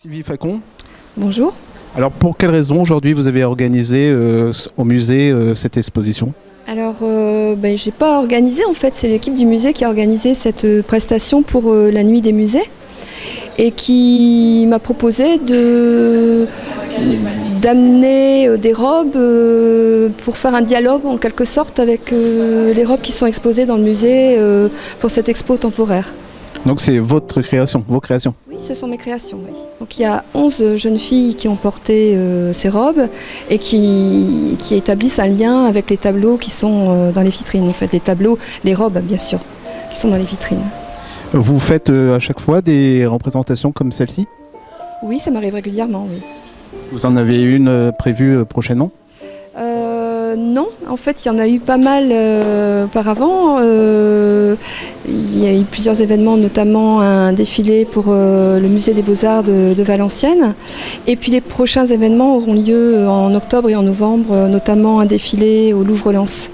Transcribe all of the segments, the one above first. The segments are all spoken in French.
Sylvie Facon. Bonjour. Alors pour quelle raison aujourd'hui vous avez organisé au musée cette exposition? Alors, j'ai pas organisé en fait, c'est l'équipe du musée qui a organisé cette prestation pour la nuit des musées et qui m'a proposé d'amener des robes pour faire un dialogue en quelque sorte avec les robes qui sont exposées dans le musée pour cette expo temporaire. Donc c'est votre création, vos créations? Oui, ce sont mes créations, oui. Donc il y a 11 jeunes filles qui ont porté ces robes et qui établissent un lien avec les tableaux qui sont dans les vitrines. En fait, les tableaux, les robes bien sûr, qui sont dans les vitrines. Vous faites à chaque fois des représentations comme celle-ci? Oui, ça m'arrive régulièrement, oui. Vous en avez une prévue prochainement? Non, en fait, il y en a eu pas mal auparavant. Il y a eu plusieurs événements, notamment un défilé pour le musée des Beaux-Arts de Valenciennes. Et puis les prochains événements auront lieu en octobre et en novembre, notamment un défilé au Louvre-Lens.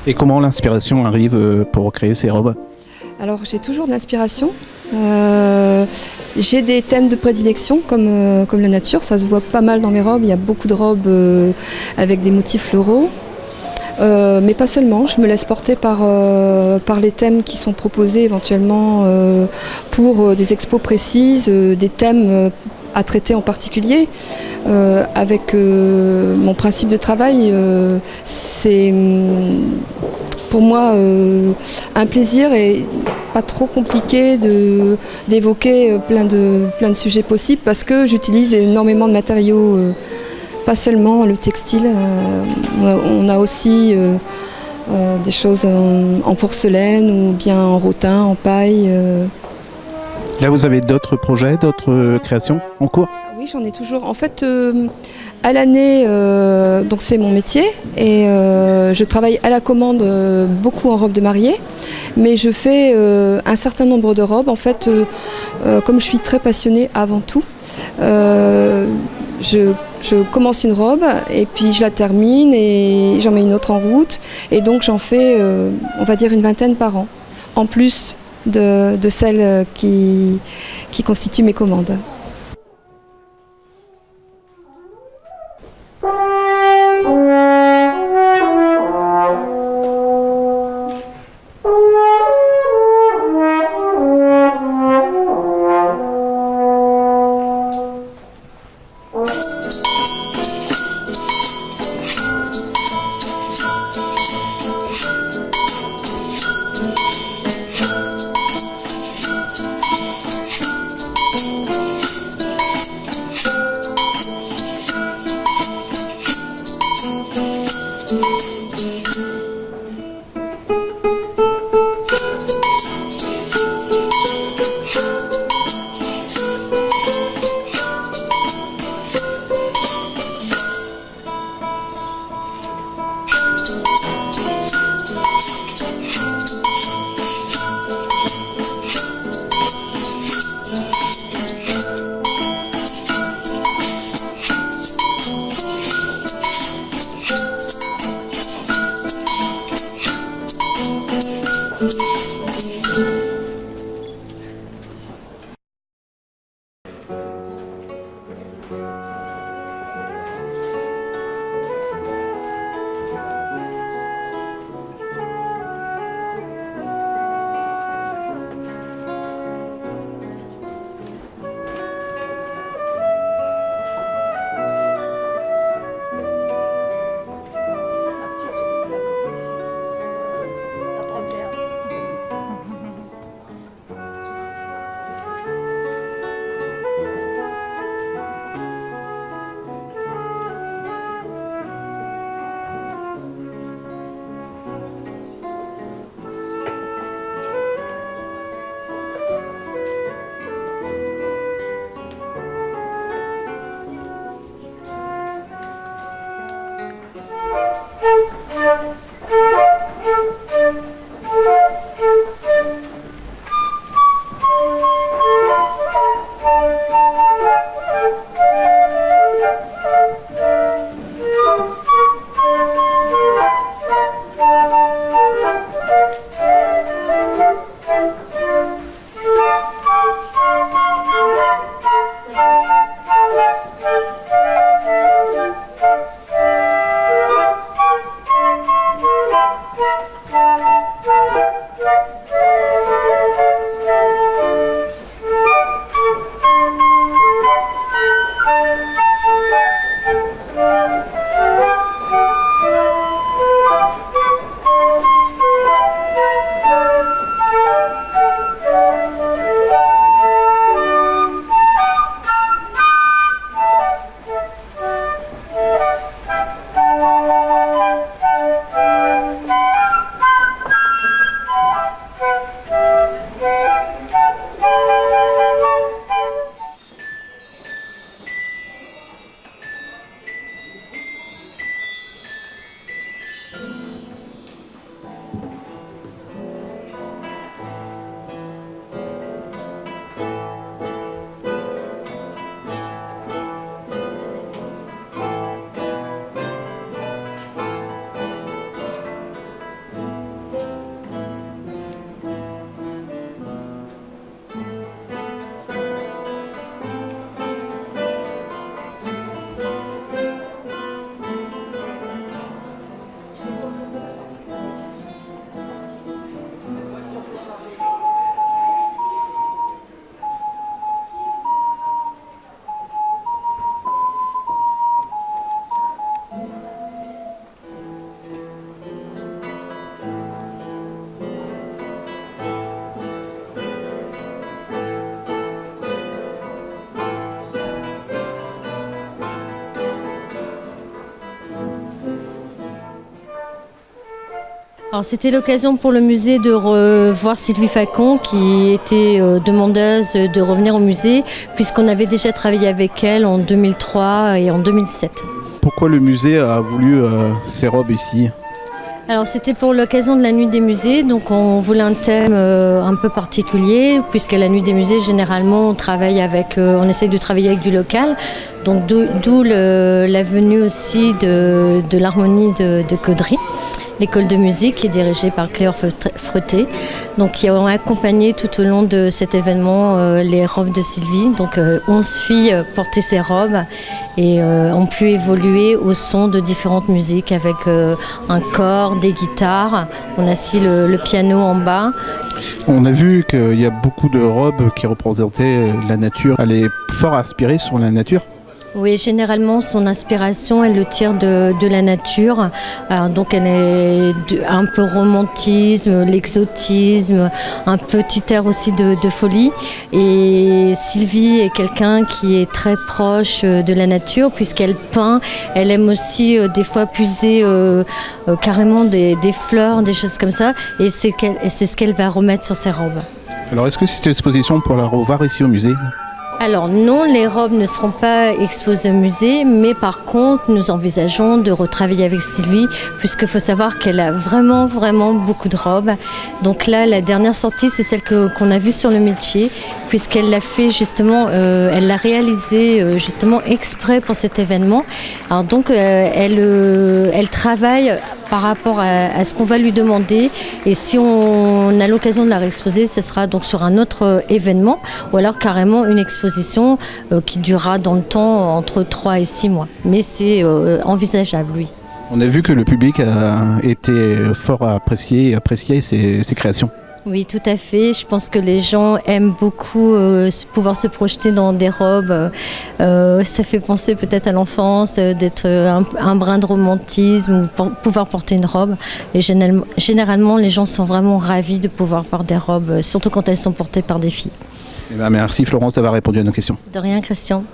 Et comment l'inspiration arrive pour créer ces robes? Alors j'ai toujours de l'inspiration. J'ai des thèmes de prédilection comme la nature, ça se voit pas mal dans mes robes, il y a beaucoup de robes avec des motifs floraux. Mais pas seulement, je me laisse porter par les thèmes qui sont proposés éventuellement pour des expos précises, des thèmes à traiter en particulier. Avec mon principe de travail, c'est pour moi un plaisir et pas trop compliqué d'évoquer plein de sujets possibles parce que j'utilise énormément de matériaux, pas seulement le textile, on a aussi des choses en porcelaine ou bien en rotin, en paille. Là vous avez d'autres projets, d'autres créations en cours? Oui, j'en ai toujours. En fait, à l'année, donc c'est mon métier et je travaille à la commande beaucoup en robe de mariée, mais je fais un certain nombre de robes. En fait, comme je suis très passionnée avant tout, je commence une robe et puis je la termine et j'en mets une autre en route et donc j'en fais, on va dire, une vingtaine par an, en plus de celles qui constituent mes commandes. Alors c'était l'occasion pour le musée de revoir Sylvie Facon qui était demandeuse de revenir au musée puisqu'on avait déjà travaillé avec elle en 2003 et en 2007. Pourquoi le musée a voulu ces robes ici? Alors c'était pour l'occasion de la nuit des musées, donc on voulait un thème un peu particulier puisque la nuit des musées généralement on essaye de travailler avec du local, donc d'où la venue aussi de l'harmonie de Caudry. L'école de musique qui est dirigée par Cléor Freuté, donc qui ont accompagné tout au long de cet événement les robes de Sylvie. Donc 11 filles portaient ces robes et ont pu évoluer au son de différentes musiques avec un corps, des guitares. On a aussi le piano en bas. On a vu qu'il y a beaucoup de robes qui représentaient la nature. Elle est fort inspirée sur la nature. Oui, généralement, son inspiration, elle le tire de la nature. Donc, elle est un peu romantisme, l'exotisme, un petit air aussi de folie. Et Sylvie est quelqu'un qui est très proche de la nature puisqu'elle peint. Elle aime aussi des fois puiser carrément des fleurs, des choses comme ça. Et c'est ce qu'elle va remettre sur ses robes. Alors, est-ce que c'est une exposition pour la revoir ici au musée ? Alors non, les robes ne seront pas exposées au musée, mais par contre, nous envisageons de retravailler avec Sylvie, puisqu'il faut savoir qu'elle a vraiment, vraiment beaucoup de robes. Donc là, la dernière sortie, c'est celle qu'on a vue sur le métier, puisqu'elle l'a fait justement, elle l'a réalisée justement exprès pour cet événement. Alors donc, elle travaille par rapport à ce qu'on va lui demander, et si on a l'occasion de la réexposer, ce sera donc sur un autre événement, ou alors carrément une exposition qui durera dans le temps entre 3 et 6 mois. Mais c'est envisageable, oui. On a vu que le public a été fort apprécié ces créations. Oui, tout à fait. Je pense que les gens aiment beaucoup pouvoir se projeter dans des robes. Ça fait penser peut-être à l'enfance, d'être un brin de romantisme ou pouvoir porter une robe. Et généralement, les gens sont vraiment ravis de pouvoir voir des robes, surtout quand elles sont portées par des filles. Merci Florence d'avoir répondu à nos questions. De rien, Christian.